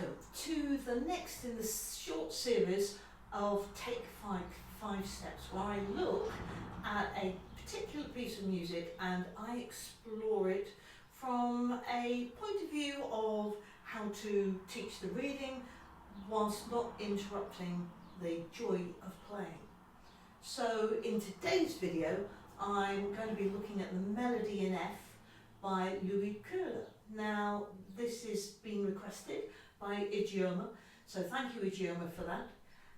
Welcome to the next in the short series of Take Five Steps, where I look at a particular piece of music and I explore it from a point of view of how to teach the reading whilst not interrupting the joy of playing. So in today's video I'm going to be looking at the Melody in F by Köhler. Now this is being requested by Idioma, so thank you Idioma for that.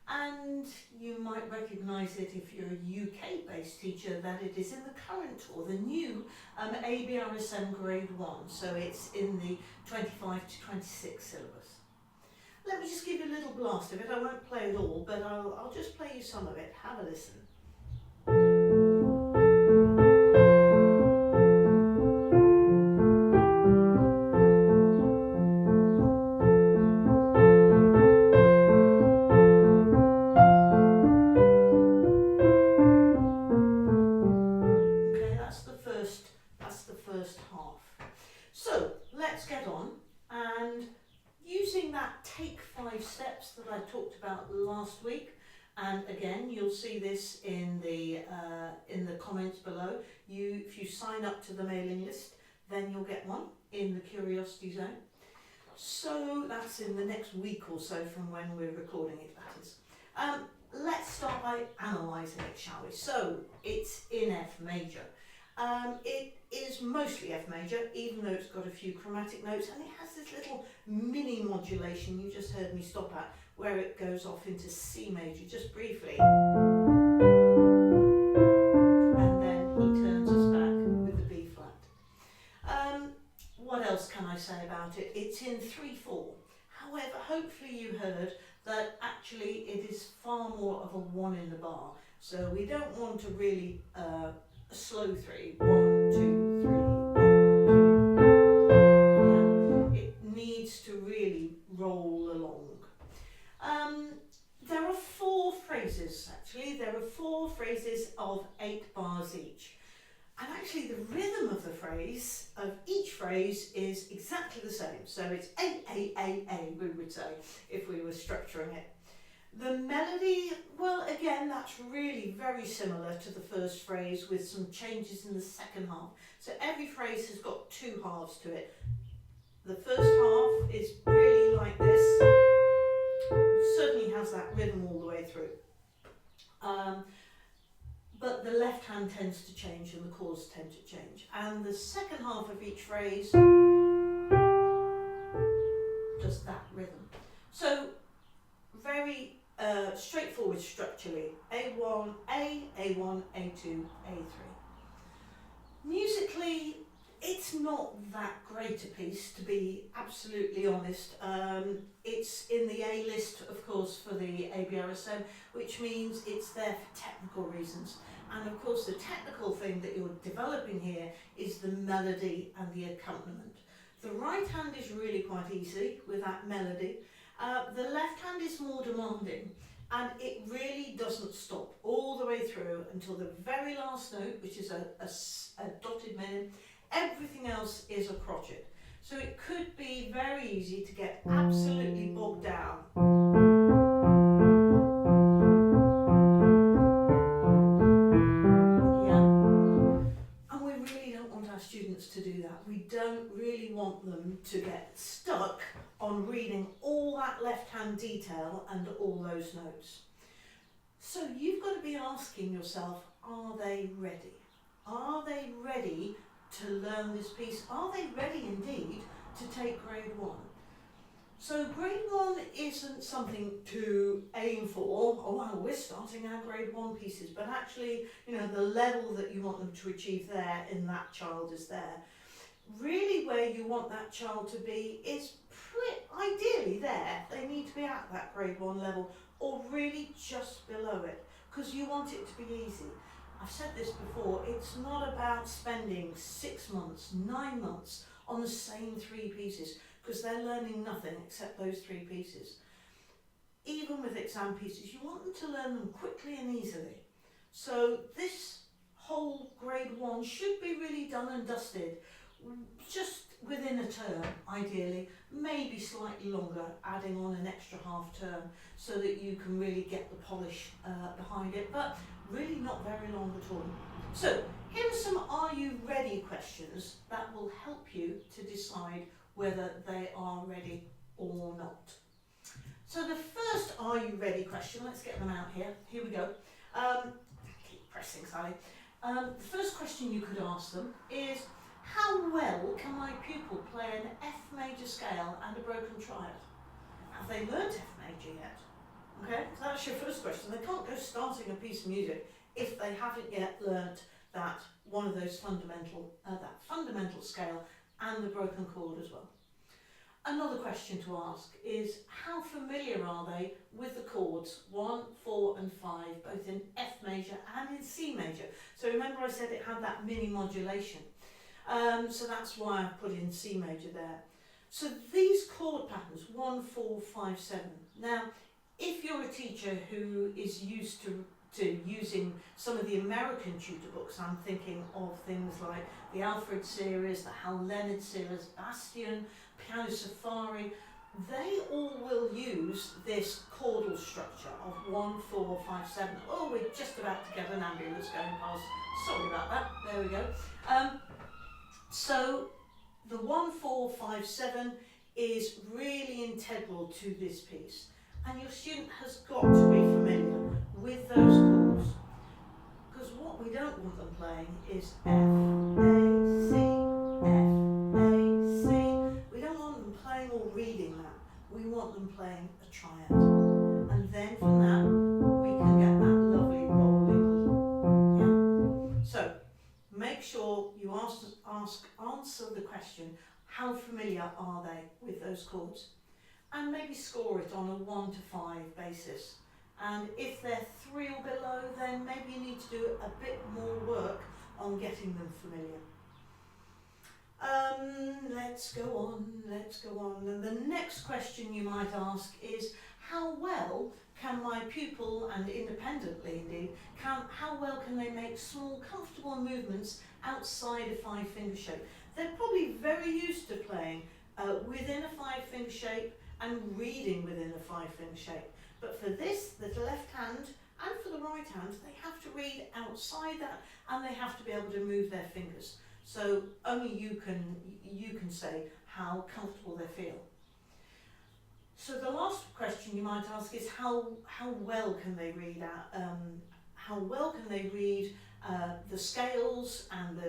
And you might recognise it if you're a UK based teacher that it is in the current or the new ABRSM Grade 1, so it's in the 25 to 26 syllabus. Let me just give you a little blast of it. I won't play it all, but I'll just play you some of it. Have a listen. That's the first half. So let's get on, and using that take 5 steps that I talked about last week, and again you'll see this in the comments below. If you sign up to the mailing list, then you'll get one in the Curiosity Zone. So that's in the next week or so from when we're recording it, that is. Let's start by analysing it, shall we? So it's in F major. It is mostly F major, even though it's got a few chromatic notes, and it has this little mini modulation you just heard me stop at, where it goes off into C major just briefly. And then he turns us back with the B flat. What else can I say about it? It's in 3/4. However, hopefully you heard that actually it is far more of a 1 in the bar. So we don't want to really slow 3, 1, 2, 3, 1, 2. Yeah, it needs to really roll along. There are 4 phrases actually. There are 4 phrases of 8 bars each. And actually the rhythm of the phrase, of each phrase, is exactly the same. So it's A, we would say, if we were structuring it. The melody, well again, that's really very similar to the first phrase with some changes in the second half. So every phrase has got 2 halves to it. The first half is really like this. Certainly has that rhythm all the way through. But the left hand tends to change and the chords tend to change. And the second half of each phrase does that rhythm. So very straightforward structurally. A1, A1, A2, A3. Musically, it's not that great a piece, to be absolutely honest. It's in the A list, of course, for the ABRSM, which means it's there for technical reasons. And of course, the technical thing that you're developing here is the melody and the accompaniment. The right hand is really quite easy with that melody. The left hand is more demanding, and it really doesn't stop all the way through until the very last note, which is a dotted minute. Everything else is a crotchet. So it could be very easy to get absolutely bogged down. Yeah. And we really don't want our students to do that. We don't really want them to get stuck on reading all that left-hand detail and all those notes. So you've got to be asking yourself, are they ready? Are they ready to learn this piece? Are they ready indeed to take grade 1? So grade 1 isn't something to aim for. Oh wow, we're starting our grade 1 pieces, but actually, you know, the level that you want them to achieve there in that child is there. Really where you want that child to be is ideally there. They need to be at that grade 1 level, or really just below it, because you want it to be easy. I've said this before, it's not about spending 6 months, 9 months on the same 3 pieces, because they're learning nothing except those 3 pieces. Even with exam pieces, you want them to learn them quickly and easily. So this whole grade 1 should be really done and dusted just within a term, ideally, maybe slightly longer, adding on an extra half term so that you can really get the polish behind it, but really not very long at all. So here are some "Are you ready?" questions that will help you to decide whether they are ready or not. So the first "Are you ready?" question, let's get them out here. Here we go. Keep pressing, Sally. The first question you could ask them is, how well can my pupil play an F major scale and a broken triad? Have they learnt F major yet? Okay, so that's your first question. They can't go starting a piece of music if they haven't yet learnt that one of those that fundamental scale and the broken chord as well. Another question to ask is, how familiar are they with the chords 1, 4 and 5, both in F major and in C major? So remember I said it had that mini modulation. So that's why I put in C major there. So these chord patterns, 1, 4, 5, 7. Now, if you're a teacher who is used to using some of the American tutor books, I'm thinking of things like the Alfred series, the Hal Leonard series, Bastion, Piano Safari, they all will use this chordal structure of 1, 4, 5, 7. Oh, we're just about to get an ambulance going past. Sorry about that. There we go. So the 1, 4, 5, 7 is really integral to this piece, and your student has got to be familiar with those chords, because what we don't want them playing is F, A, C, F, A, C. We don't want them playing or reading that. We want them playing a triad, and then from that we can get that lovely rolling. Yeah. So make sure you answer the question, how familiar are they with those chords? And maybe score it on a 1 to 5 basis. And if they're 3 or below, then maybe you need to do a bit more work on getting them familiar. Let's go on. And the next question you might ask is, how well can my pupil, and independently indeed, how well can they make small, comfortable movements outside a 5-finger shape? They're probably very used to playing within a 5-finger shape and reading within a 5-finger shape. But for this, the left hand and for the right hand, they have to read outside that, and they have to be able to move their fingers. So only you can say how comfortable they feel. So the last question you might ask is, how well can they read the scales and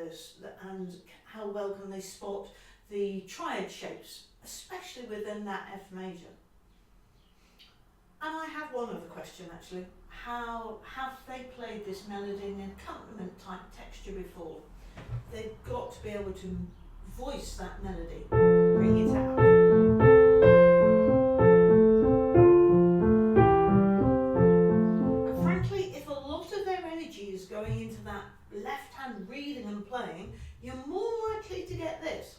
how well can they spot the triad shapes, especially within that F major. And I have one other question actually. How have they played this melody in accompaniment type texture before? They've got to be able to voice that melody, bring it out. And frankly, if a lot of their energy is going into that left hand reading and playing, you're more likely to get this.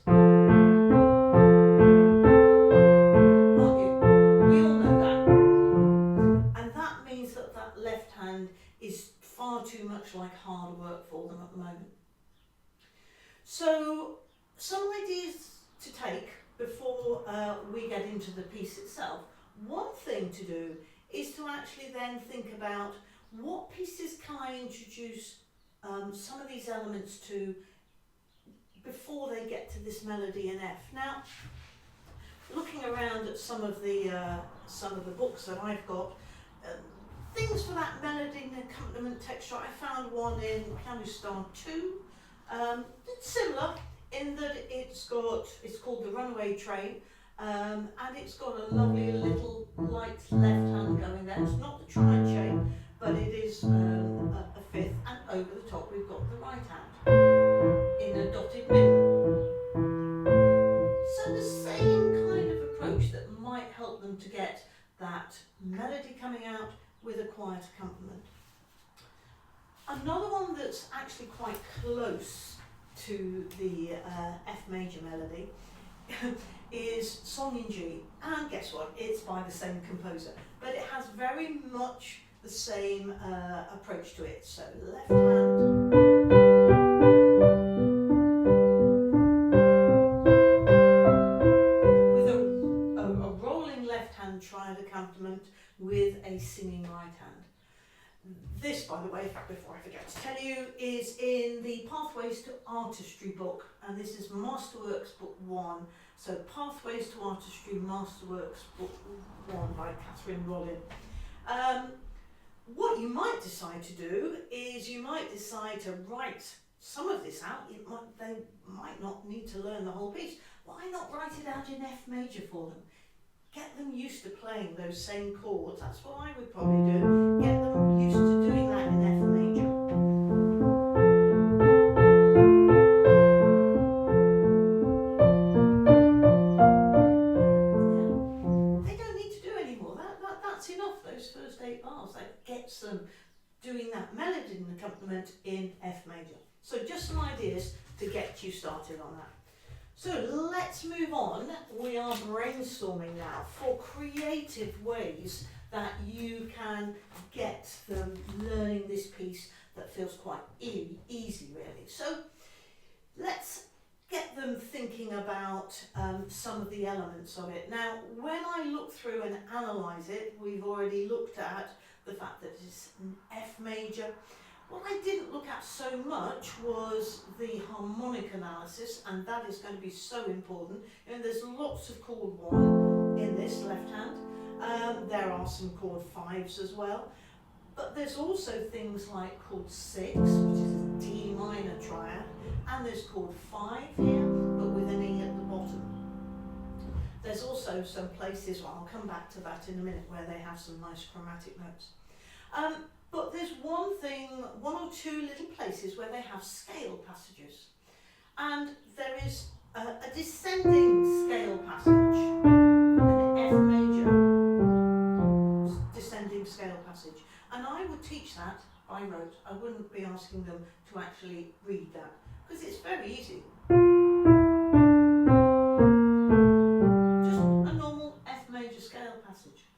Is far too much like hard work for them at the moment. So some ideas to take before we get into the piece itself. One thing to do is to actually then think about what pieces can I introduce some of these elements to before they get to this melody in F. Now, looking around at some of the books that I've got, things for that melody and accompaniment texture, I found one in Piano Star 2. It's similar in that it's called The Runaway Train, and it's got a lovely little light left hand going there. It's not the triad shape, but it is a fifth, and over the top we've got the right hand in a dotted middle. So the same kind of approach that might help them to get that melody coming out with a quiet accompaniment. Another one that's actually quite close to the F major melody is Song in G, and guess what, it's by the same composer, but it has very much the same approach to it. So left hand, left-hand triad accompaniment with a singing right hand. This, by the way, before I forget to tell you, is in the Pathways to Artistry book, and this is Masterworks Book 1. So Pathways to Artistry, Masterworks Book 1 by Catherine Rollin. What you might decide to do is you might decide to write some of this out. They might not need to learn the whole piece. Why not write it out in F major for them? Get them used to playing those same chords. That's what I would probably do. Get them used to doing that in F major. Yeah. They don't need to do any more. That's enough, those first 8 bars. That gets them doing that melody and accompaniment in F major. So just some ideas to get you started on that. So let's move on. We are brainstorming now for creative ways that you can get them learning this piece that feels quite easy really. So let's get them thinking about some of the elements of it. Now, when I look through and analyse it, we've already looked at the fact that it's an F major. What I didn't look at so much was the harmonic analysis, and that is going to be so important. And there's lots of chord 1 in this left hand. There are some chord 5s as well. But there's also things like chord 6, which is a D minor triad, and there's chord 5 here, but with an E at the bottom. There's also some places, well, I'll come back to that in a minute, where they have some nice chromatic notes. But there's one or two little places where they have scale passages. And there is a descending scale passage, an F major descending scale passage. And I would teach that by rote. I wouldn't be asking them to actually read that, because it's very easy. Just a normal F major scale passage.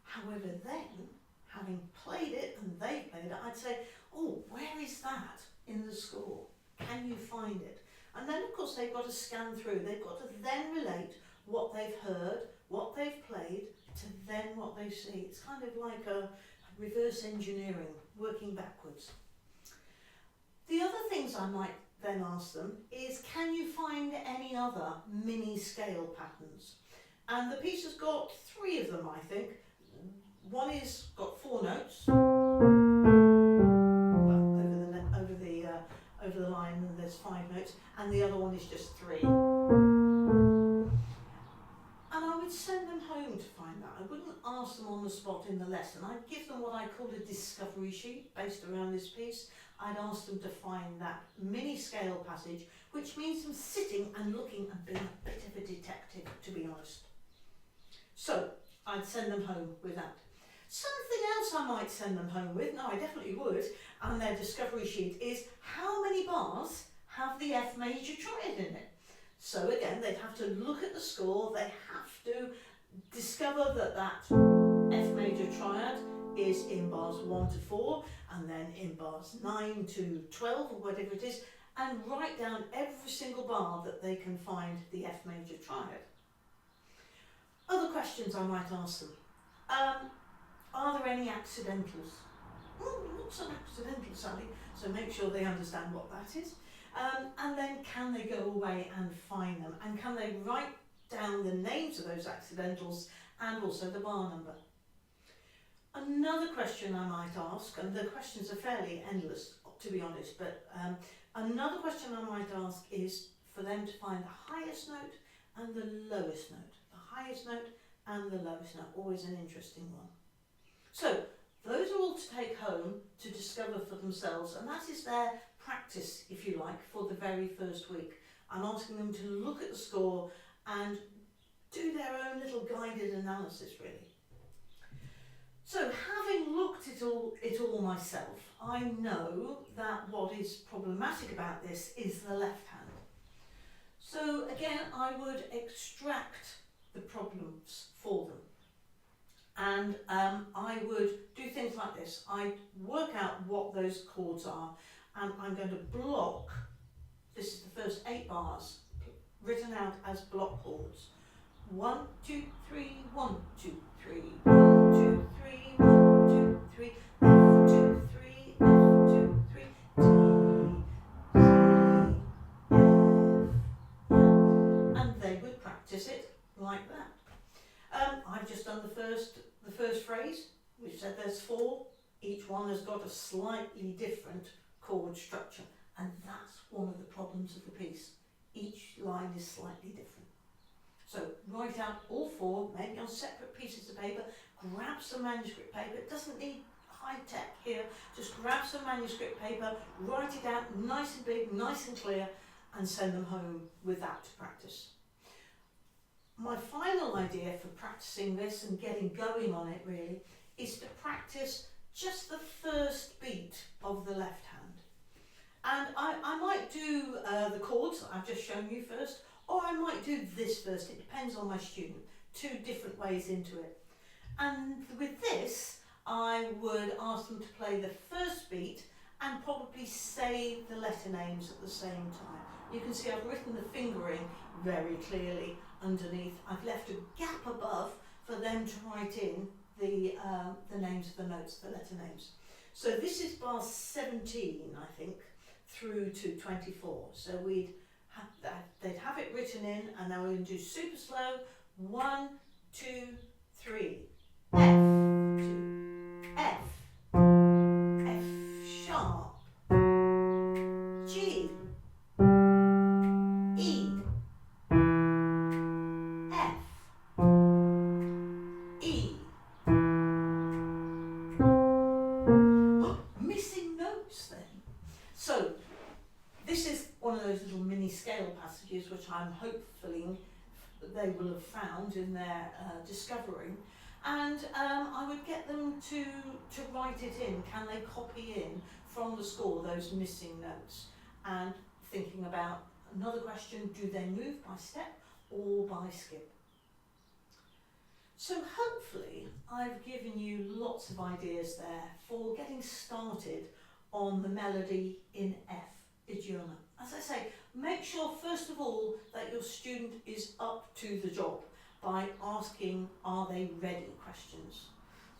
However, then, having played it and they played it, I'd say, oh, where is that in the score? Can you find it? And then, of course, they've got to scan through. They've got to then relate what they've heard, what they've played, to then what they see. It's kind of like a reverse engineering, working backwards. The other things I might then ask them is, can you find any other mini scale patterns? And the piece has got 3 of them, I think. One is got 4 notes, well, over the line, and there's 5 notes, and the other one is just 3. And I would send them home to find that. I wouldn't ask them on the spot in the lesson. I'd give them what I call a discovery sheet based around this piece. I'd ask them to find that mini scale passage, which means them sitting and looking and being a bit of a detective, to be honest. So I'd send them home with that. Something else I might send them home with, no, I definitely would, and their discovery sheet is, how many bars have the F major triad in it? So again, they'd have to look at the score, they have to discover that that F major triad is in bars 1 to 4, and then in bars 9 to 12, or whatever it is, and write down every single bar that they can find the F major triad. Other questions I might ask them. Are there any accidentals? What's an accidental, Sally? So make sure they understand what that is. And then can they go away and find them? And can they write down the names of those accidentals and also the bar number? Another question I might ask, and the questions are fairly endless, to be honest, but another question I might ask is for them to find the highest note and the lowest note. The highest note and the lowest note, always an interesting one. So those are all to take home to discover for themselves, and that is their practice, if you like, for the very first week. I'm asking them to look at the score and do their own little guided analysis, really. So having looked at it all myself, I know that what is problematic about this is the left hand. So again, I would extract the problems for them. And I would do things like this. I'd work out what those chords are, and I'm going to block, this is the first 8 bars, written out as block chords. 1, 2, 3, 1, 2, 3, 1, 2, 3, 1, 2, 3, F, 2, 3, F, 2, 3, D, C, F, yeah. And they would practice it like that. I've just done the first phrase, which said there's 4. Each one has got a slightly different chord structure, and that's one of the problems of the piece. Each line is slightly different. So write out all 4, maybe on separate pieces of paper, grab some manuscript paper. It doesn't need high tech here, just grab some manuscript paper, write it out nice and big, nice and clear, and send them home with that to practice. My final idea for practicing this and getting going on it really is to practice just the first beat of the left hand. And I might do the chords that I've just shown you first, or I might do this first. It depends on my student. 2 different ways into it. And with this, I would ask them to play the first beat and probably say the letter names at the same time. You can see I've written the fingering very clearly underneath. I've left a gap above for them to write in the names of the notes, the letter names. So this is bar 17, I think, through to 24. So they'd have it written in, and then we're going to do super slow. 1, 2, 3. F, 2, F, F sharp, G, E, F, E. Oh, missing notes then. So this is one of those little mini scale passages which I'm hoping they will have found in their discovering, and I would get them to write it in. Can they copy in from the score those missing notes? And thinking about another question, do they move by step or by skip? So hopefully I've given you lots of ideas there for getting started on the melody in F idioma. As I say, make sure first of all that your student is up to the job by asking, are they ready questions.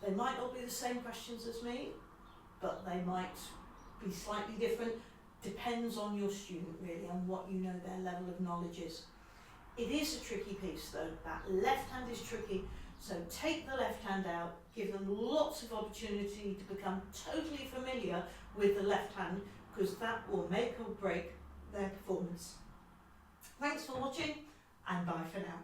They might not be the same questions as me, but they might be slightly different. Depends on your student really and what you know their level of knowledge is. It is a tricky piece though. That left hand is tricky, so take the left hand out, give them lots of opportunity to become totally familiar with the left hand, because that will make or break their performance. Thanks for watching, and bye for now.